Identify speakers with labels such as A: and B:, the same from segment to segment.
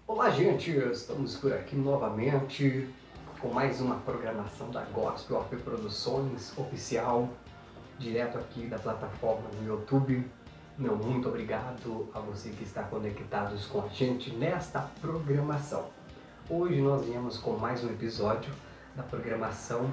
A: Olá, gente! Estamos por aqui novamente com mais uma programação da Gospel AP Produções oficial, direto aqui da plataforma no YouTube. Meu muito obrigado a você que está conectados com a gente nesta programação. Hoje nós viemos com mais um episódio da programação,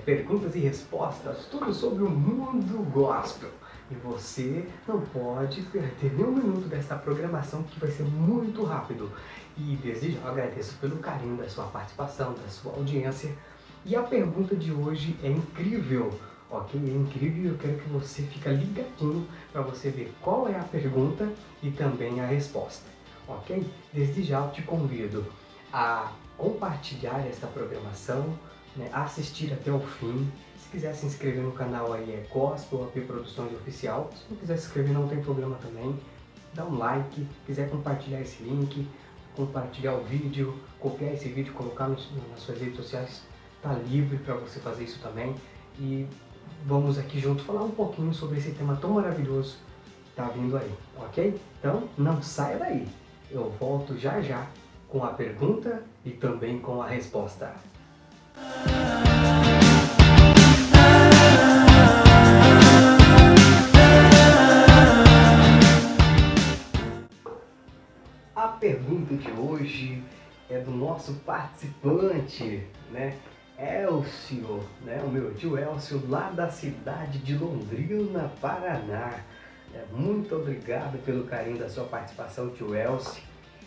A: Perguntas e Respostas, tudo sobre o mundo gospel. E você não pode perder nenhum minuto dessa programação, que vai ser muito rápido. E desde já eu agradeço pelo carinho da sua participação, da sua audiência. E a pergunta de hoje é incrível, ok? É incrível e eu quero que você fique ligadinho para você ver qual é a pergunta e também a resposta, ok? Desde já eu te convido a compartilhar esta programação, assistir até o fim. Se quiser se inscrever no canal aí é Gospel AP Produções Oficial. Se não quiser se inscrever não tem problema também. Dá um like, quiser compartilhar esse link, compartilhar o vídeo, copiar esse vídeo, colocar nas suas redes sociais, tá livre para você fazer isso também. E vamos aqui junto falar um pouquinho sobre esse tema tão maravilhoso que tá vindo aí, ok? Então não saia daí, eu volto já já com a pergunta e também com a resposta. A pergunta de hoje é do nosso participante, Elcio, o meu tio Elcio, lá da cidade de Londrina, Paraná. Muito obrigado pelo carinho da sua participação, tio Elcio.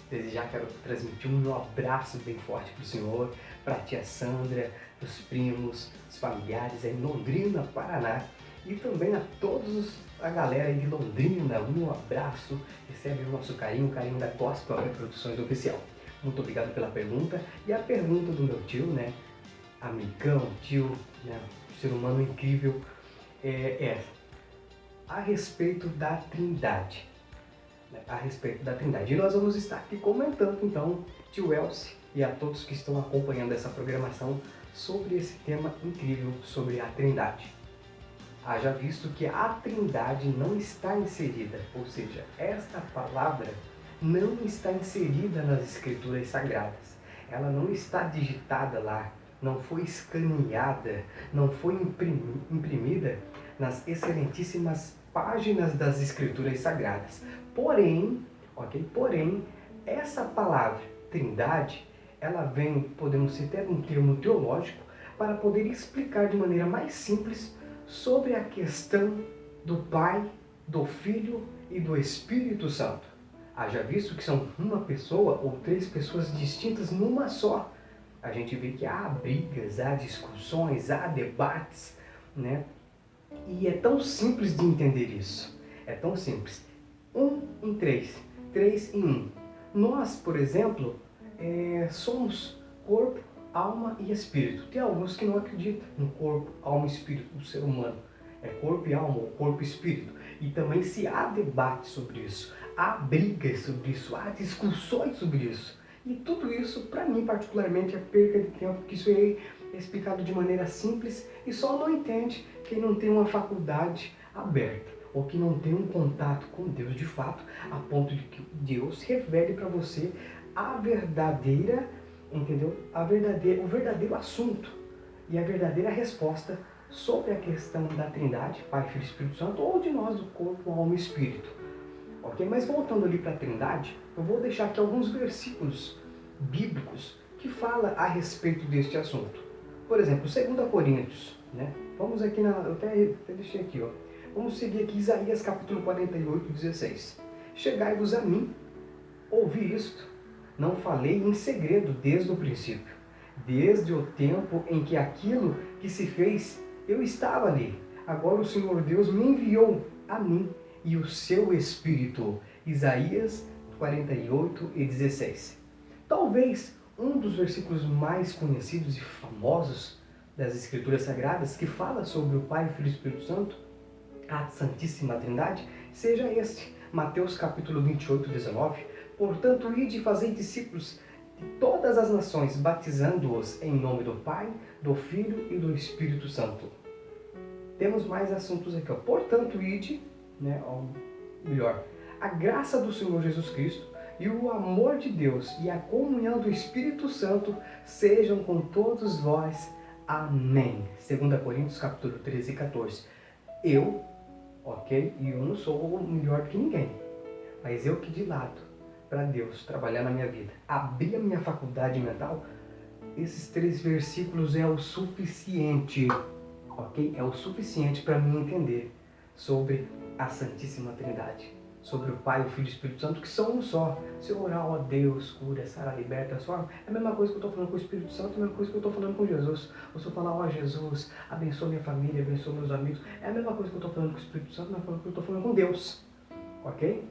A: Desde já quero transmitir um abraço bem forte para o senhor, para a tia Sandra, para os primos, os familiares aí em Londrina, Paraná. E também a todos a galera aí de Londrina, um abraço, recebe o nosso carinho, o carinho da Gospel AP Produções Oficial. Muito obrigado pela pergunta. E a pergunta do meu tio, amigão, tio, ser humano incrível, é a respeito da Trindade. A respeito da Trindade. E nós vamos estar aqui comentando, então, tio Elcio e a todos que estão acompanhando essa programação sobre esse tema incrível, sobre a Trindade. Haja visto que a Trindade não está inserida, ou seja, esta palavra não está inserida nas Escrituras Sagradas. Ela não está digitada lá, não foi escaneada, não foi imprimida nas excelentíssimas páginas das Escrituras Sagradas. Porém, essa palavra Trindade, ela vem, podemos citar um termo teológico, para poder explicar de maneira mais simples sobre a questão do Pai, do Filho e do Espírito Santo. Haja visto que são uma pessoa ou três pessoas distintas numa só. A gente vê que há brigas, há discussões, há debates, E é tão simples de entender isso. É tão simples. 1 em 3, 3 em 1. Nós, por exemplo, somos corpo, alma e espírito. Tem alguns que não acreditam no corpo, alma e espírito do ser humano. É corpo e alma, ou corpo e espírito. E também se há debate sobre isso, há brigas sobre isso, há discussões sobre isso. E tudo isso, para mim particularmente, é perca de tempo, porque isso é explicado de maneira simples e só não entende quem não tem uma faculdade aberta, ou que não tem um contato com Deus de fato, a ponto de que Deus revele para você a verdadeira, o verdadeiro assunto e a verdadeira resposta sobre a questão da Trindade, Pai, Filho e Espírito Santo, ou de nós, do corpo, alma e espírito. Ok? Mas voltando ali para a Trindade, eu vou deixar aqui alguns versículos bíblicos que falam a respeito deste assunto. Por exemplo, 2 Coríntios, Vamos aqui eu até deixei aqui, Vamos seguir aqui Isaías capítulo 48, 16. Chegai-vos a mim, ouvi isto, não falei em segredo desde o princípio, desde o tempo em que aquilo que se fez, eu estava ali. Agora o Senhor Deus me enviou a mim e o seu Espírito. Isaías 48 e 16. Talvez um dos versículos mais conhecidos e famosos das Escrituras Sagradas, que fala sobre o Pai, Filho e Espírito Santo, a Santíssima Trindade, seja este, Mateus capítulo 28, 19. Portanto, ide e fazei discípulos de todas as nações, batizando-os em nome do Pai, do Filho e do Espírito Santo. temos mais assuntos aqui, ó. Portanto, ide, né, ó, melhor, a graça do Senhor Jesus Cristo e o amor de Deus e a comunhão do Espírito Santo sejam com todos vós. Amém. 2 Coríntios capítulo 13 e 14. Eu, ok? E eu não sou melhor do que ninguém, mas eu que de lado para Deus trabalhar na minha vida, abrir a minha faculdade mental, esses 3 versículos é o suficiente, ok? É o suficiente para mim entender sobre a Santíssima Trindade, sobre o Pai, o Filho e o Espírito Santo, que são um só. Se eu orar, ó Deus, cura, sara, liberta, transforma, é a mesma coisa que eu estou falando com o Espírito Santo, é a mesma coisa que eu estou falando com Jesus. Ou se eu falar, ó Jesus, abençoa minha família, abençoa meus amigos, é a mesma coisa que eu estou falando com o Espírito Santo, é a mesma coisa que eu estou falando com Deus, ok?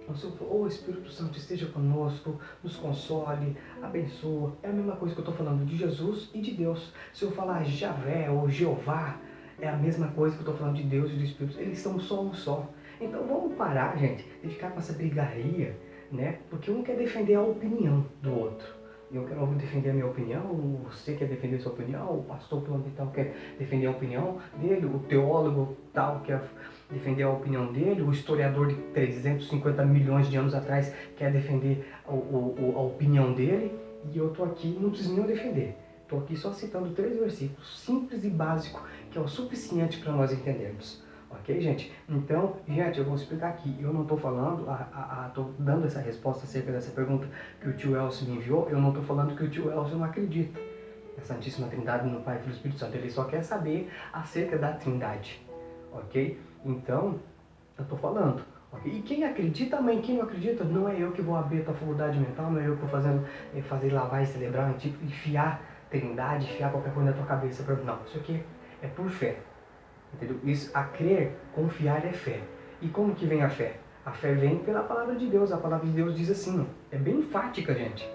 A: Então, se eu for, ô Espírito Santo, esteja conosco, nos console, abençoa, é a mesma coisa que eu estou falando de Jesus e de Deus. Se eu falar Javé ou Jeová, é a mesma coisa que eu estou falando de Deus e do Espírito. Eles são só um só. Então vamos parar, gente, de ficar com essa brigaria, né? Porque um quer defender a opinião do outro. Eu quero defender a minha opinião, você quer defender a sua opinião, o pastor plano e tal quer defender a opinião dele, o teólogo tal quer defender a opinião dele, o historiador de 350 milhões de anos atrás quer defender a opinião dele, e eu estou aqui, não preciso nem defender. Estou aqui só citando 3 versículos, simples e básico, que é o suficiente para nós entendermos. Ok, gente? Então, gente, eu vou explicar aqui. Eu não estou falando, estou dando essa resposta acerca dessa pergunta que o tio Elcio me enviou. Eu não estou falando que o tio Elcio não acredita na Santíssima Trindade, no Pai, Filho e Espírito Santo. Ele só quer saber acerca da Trindade. Ok? Então, eu estou falando. Okay? E quem acredita, também, quem não acredita, não é eu que vou abrir a tua faculdade mental, não é eu que vou fazer lavar e celebrar, tipo, enfiar Trindade, enfiar qualquer coisa na tua cabeça. Não, isso aqui é por fé. Entendeu? Isso, a crer, confiar é fé. E como que vem a fé? A fé vem pela palavra de Deus. A palavra de Deus diz assim, é bem enfática, gente.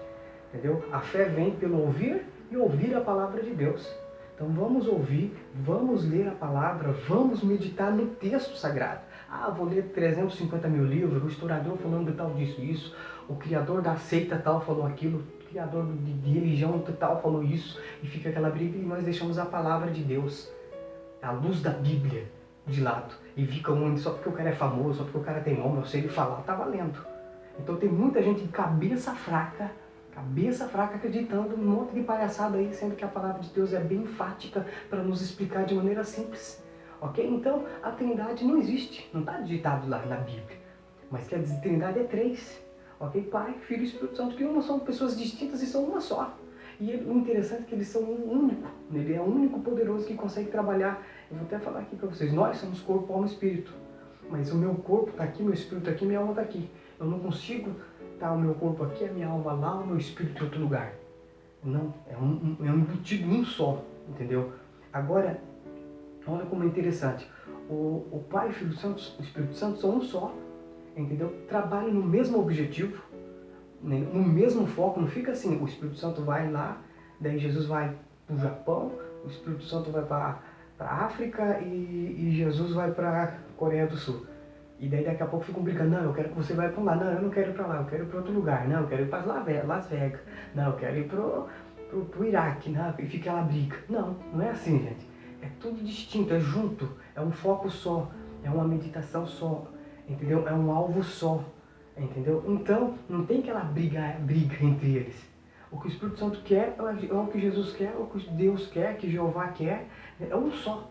A: Entendeu? A fé vem pelo ouvir e ouvir a palavra de Deus. Então vamos ouvir, vamos ler a palavra, vamos meditar no texto sagrado. Ah, vou ler 350 mil livros, o historiador falando de tal disso e isso, o criador da seita tal falou aquilo, o criador de religião tal falou isso, e fica aquela briga e nós deixamos a palavra de Deus, a luz da Bíblia, de lado. E fica um só porque o cara é famoso, só porque o cara tem nome, eu sei ele falar, tá valendo. Então tem muita gente de cabeça fraca acreditando num monte de palhaçada aí, sendo que a palavra de Deus é bem enfática para nos explicar de maneira simples. Ok? Então a Trindade não existe, não está digitado lá na Bíblia. Mas que a Trindade é 3. Ok? Pai, Filho e Espírito Santo, que uma são pessoas distintas e são uma só. E o interessante é que eles são um único, ele é o único poderoso que consegue trabalhar. Eu vou até falar aqui para vocês, nós somos corpo, alma e espírito. Mas o meu corpo está aqui, meu espírito está aqui, minha alma está aqui. Eu não consigo estar o meu corpo aqui, a minha alma lá, o meu espírito em outro lugar. Não, é um embutido um só, entendeu? Agora, olha como é interessante. O Pai, o Filho e o Espírito Santo são um só, entendeu? Trabalham no mesmo objetivo, no mesmo foco, não fica assim, o Espírito Santo vai lá, daí Jesus vai para o Japão, o Espírito Santo vai para a África e Jesus vai para a Coreia do Sul. E daí daqui a pouco ficam brincando, não, eu quero que você vá para lá, não, eu não quero ir para lá, eu quero ir para outro lugar, não, eu quero ir para Las Vegas, não, eu quero ir para o Iraque, não, e fica lá briga. Não, não é assim, gente. É tudo distinto, é junto, é um foco só, é uma meditação só, entendeu? É um alvo só. Entendeu? Então, não tem aquela briga entre eles. O que o Espírito Santo quer é o que Jesus quer, é o que Deus quer, que Jeová quer, é um só.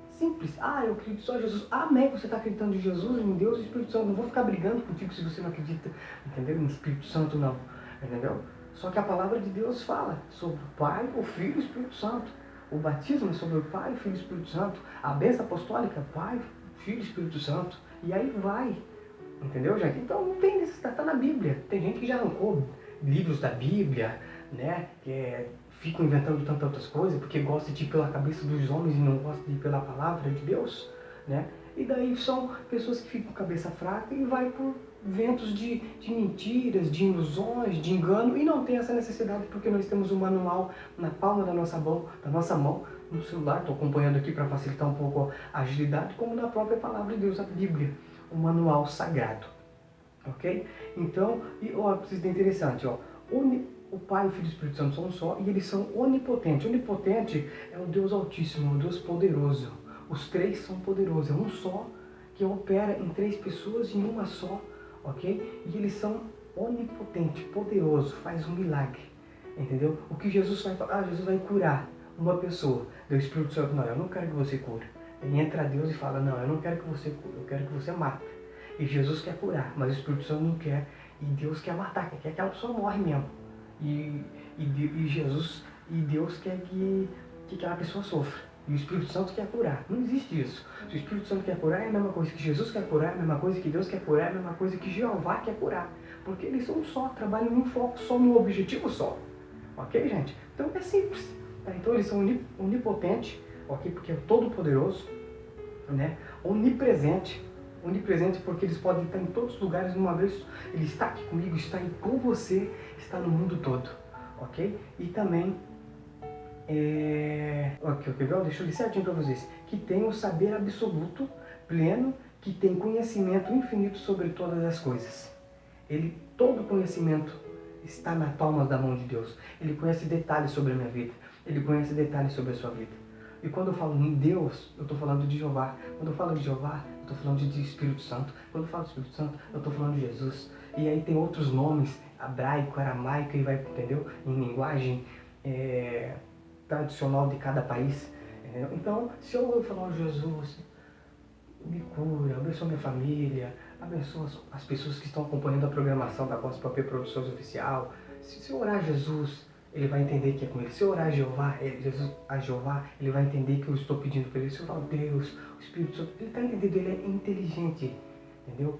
A: Simples. Ah, eu acredito só em Jesus. Amém, você está acreditando em Jesus, em Deus e Espírito Santo. Não vou ficar brigando contigo se você não acredita, entendeu? Em Espírito Santo não, entendeu? Só que a palavra de Deus fala sobre o Pai, o Filho e o Espírito Santo. O batismo é sobre o Pai, o Filho e o Espírito Santo. A bênção apostólica, Pai, Filho e Espírito Santo. E aí vai. Entendeu, gente? Então não tem necessidade, está na Bíblia. Tem gente que já arrancou livros da Bíblia, né? Ficam inventando tantas outras coisas porque gosta de ir pela cabeça dos homens e não gosta de ir pela palavra de Deus, né? E daí são pessoas que ficam com a cabeça fraca e vai por ventos de mentiras, de ilusões, de engano, e não tem essa necessidade porque nós temos um manual na palma da nossa mão, no celular. Estou acompanhando aqui para facilitar um pouco a agilidade, como na própria palavra de Deus, a Bíblia. O manual sagrado, ok? Então, isso é interessante, ó. O Pai, o Filho e o Espírito Santo são um só e eles são onipotentes. Onipotente é o Deus Altíssimo, o Deus poderoso, os três são poderosos, é um só que opera em três pessoas em uma só, ok? E eles são onipotentes, poderoso, faz um milagre, entendeu? O que Jesus vai falar? Jesus vai curar uma pessoa. Daí o Espírito Santo, não, eu não quero que você cure. Ele entra a Deus e fala, não, eu não quero que você cure, eu quero que você mate. E Jesus quer curar, mas o Espírito Santo não quer, e Deus quer matar, quer que aquela pessoa morre mesmo. E Deus quer que aquela pessoa sofra. E o Espírito Santo quer curar. Não existe isso. Se o Espírito Santo quer curar, é a mesma coisa que Jesus quer curar, é a mesma coisa que Deus quer curar, é a mesma coisa que Jeová quer curar. Porque eles são um só, trabalham num foco só, num objetivo só. Ok, gente? Então é simples. Tá? Então eles são onipotentes, ok? Porque é todo-poderoso, né? Onipresente. Onipresente porque eles podem estar em todos os lugares de uma vez. Ele está aqui comigo, está aí com você, está no mundo todo. Ok? E também ok, deixa eu ler certinho para vocês. Que tem o saber absoluto, pleno, que tem conhecimento infinito sobre todas as coisas. Todo conhecimento está na palma da mão de Deus. Ele conhece detalhes sobre a minha vida. Ele conhece detalhes sobre a sua vida. E quando eu falo em Deus, eu estou falando de Jeová. Quando eu falo de Jeová, eu estou falando de Espírito Santo. Quando eu falo de Espírito Santo, eu estou falando de Jesus. E aí tem outros nomes, hebraico, aramaico, e vai, entendeu? Em linguagem tradicional de cada país. Entendeu? Então, se eu falar Jesus, me cura, abençoa minha família, abençoa as pessoas que estão acompanhando a programação da Gospel AP Produções Oficial. Se eu orar Jesus, ele vai entender que é com ele. Se eu orar a Jeová, ele vai entender que eu estou pedindo para ele. Se eu orar a Deus, o Espírito Santo, ele está entendendo, ele é inteligente, entendeu?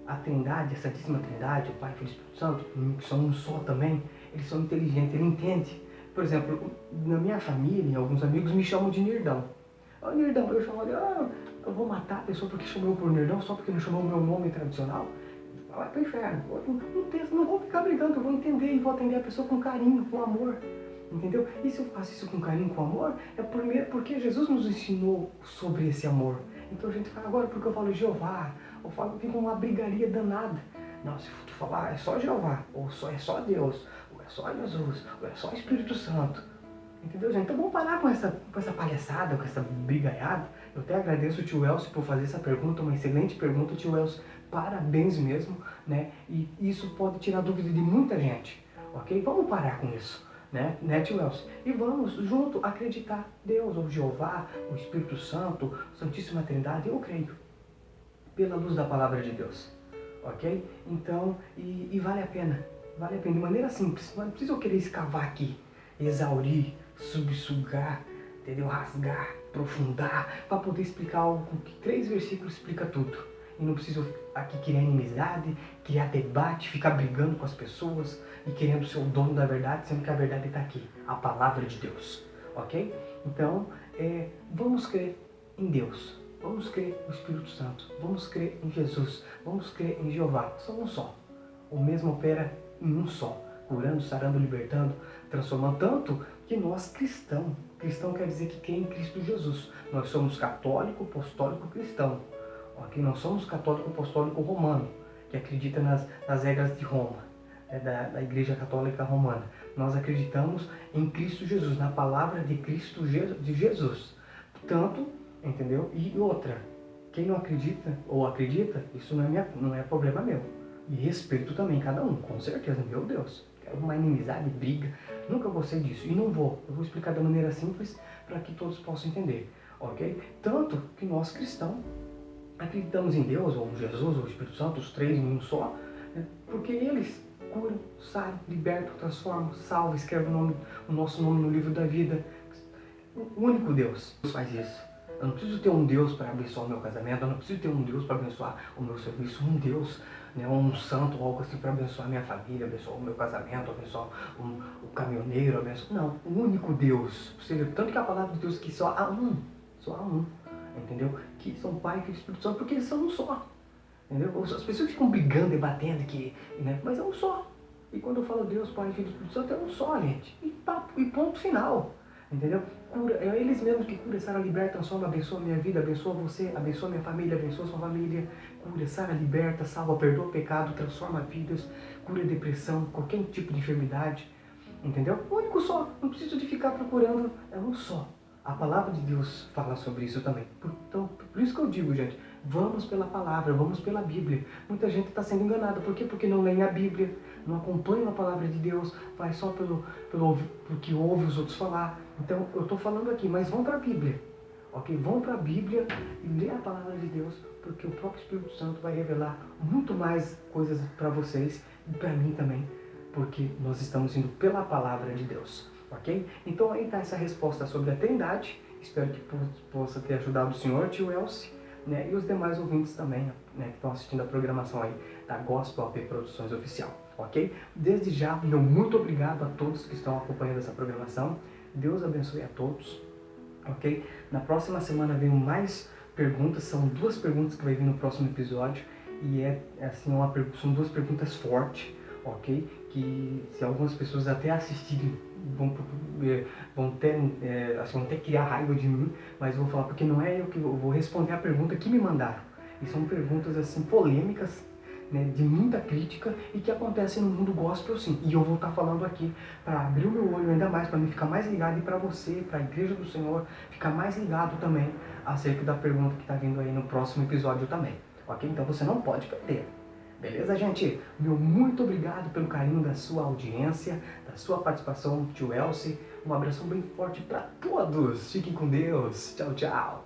A: A Trindade, a Santíssima Trindade, o Pai, o Filho e o Espírito Santo, que são um só também, eles são inteligentes, ele entende. Por exemplo, na minha família, alguns amigos me chamam de nerdão. Nerdão, eu chamo ele, eu vou matar a pessoa porque chamou por nerdão, só porque não chamou o meu nome tradicional. Vai pro inferno. Não vou ficar brigando, eu vou entender e vou atender a pessoa com carinho, com amor. Entendeu? E se eu faço isso com carinho, com amor, é porque Jesus nos ensinou sobre esse amor. Então a gente fala, agora porque eu falo Jeová, eu falo, fica uma brigaria danada. Não, se tu falar é só Jeová, ou é só Deus, ou é só Jesus, ou é só Espírito Santo. Entendeu, gente? Então vamos parar com essa palhaçada, com essa brigaiada. Eu até agradeço o tio Elcio por fazer essa pergunta, uma excelente pergunta, tio Elcio. Parabéns mesmo, né? E isso pode tirar dúvida de muita gente, ok? Vamos parar com isso, né tio Elcio? E vamos junto acreditar Deus, ou Jeová, o Espírito Santo, Santíssima Trindade, eu creio, pela luz da Palavra de Deus, ok? Então, e vale a pena, de maneira simples. Não precisa eu querer escavar aqui, exaurir, subsugar, entendeu? Rasgar, aprofundar, para poder explicar algo que 3 versículos explica tudo. E não preciso aqui criar inimizade, criar debate, ficar brigando com as pessoas e querendo ser o dono da verdade, sendo que a verdade está aqui, a palavra de Deus, ok? Então, vamos crer em Deus, vamos crer no Espírito Santo, vamos crer em Jesus, vamos crer em Jeová, são um só. O mesmo opera em um só, curando, sarando, libertando, transformando, tanto que nós cristão quer dizer que crê em Cristo Jesus. Nós somos católico, apostólico, cristão. Ok? Nós somos católico, apostólico, romano, que acredita nas regras de Roma, da Igreja Católica Romana. Nós acreditamos em Cristo Jesus, na palavra de Cristo de Jesus. Tanto, entendeu? E outra, quem não acredita ou acredita, isso não é problema meu. E respeito também cada um, com certeza, meu Deus. Quero uma inimizade, briga, nunca gostei disso. E não vou. Eu vou explicar da maneira simples para que todos possam entender, ok? Tanto que nós cristãos acreditamos em Deus, ou Jesus, ou o Espírito Santo, os 3 em um só, né? Porque eles curam, saram, libertam, transformam, salvam, escrevem o nosso nome no livro da vida. O único Deus faz isso. Eu não preciso ter um Deus para abençoar o meu casamento, eu não preciso ter um Deus para abençoar o meu serviço, um Deus, né, um santo ou algo assim para abençoar a minha família, abençoar o meu casamento, abençoar o caminhoneiro, abençoar... Não, o único Deus. Você vê, tanto que a palavra de Deus que só há um, entendeu? Que são Pai e Espírito Santo, porque eles são um só, entendeu? As pessoas ficam brigando, debatendo aqui, né? Mas é um só. E quando eu falo Deus, Pai, Filho e Espírito Santo, é um só, gente. E ponto final. Entendeu? Cura, é eles mesmos que cura, sara, liberta, transforma, abençoa a minha vida, abençoa você, abençoa minha família, abençoa sua família. Cura, sara, liberta, salva, perdoa o pecado, transforma vidas, cura a depressão, qualquer tipo de enfermidade. Entendeu? O único só. Não preciso de ficar procurando, é um só. A palavra de Deus fala sobre isso também. Então, por isso que eu digo, gente, vamos pela palavra, vamos pela Bíblia. Muita gente está sendo enganada. Por quê? Porque não leem a Bíblia, não acompanham a palavra de Deus, vai só pelo que ouve os outros falar. Então, eu estou falando aqui, mas vão para a Bíblia. Ok? Vão para a Bíblia e lê a palavra de Deus, porque o próprio Espírito Santo vai revelar muito mais coisas para vocês e para mim também, porque nós estamos indo pela palavra de Deus. Ok? Então aí está essa resposta sobre a Trindade. Espero que possa ter ajudado o senhor, tio Elcio, né? E os demais ouvintes também, né, que estão assistindo a programação aí da Gospel AP Produções Oficial. Ok? Desde já, meu muito obrigado a todos que estão acompanhando essa programação. Deus abençoe a todos. Ok? Na próxima semana vem mais perguntas. São 2 perguntas que vai vir no próximo episódio. E assim, são 2 perguntas fortes. Ok? Que se algumas pessoas até assistirem vão até criar raiva de mim, mas eu vou falar porque não é eu que vou responder a pergunta que me mandaram. E são perguntas assim polêmicas, né, de muita crítica e que acontecem no mundo gospel sim. E eu vou estar falando aqui para abrir o meu olho ainda mais, para mim ficar mais ligado, e para você, para a Igreja do Senhor, ficar mais ligado também acerca da pergunta que está vindo aí no próximo episódio também. Ok? Então você não pode perder. Beleza, gente? Meu muito obrigado pelo carinho da sua audiência, da sua participação, tio Elcio. Um abração bem forte para todos. Fiquem com Deus. Tchau, tchau.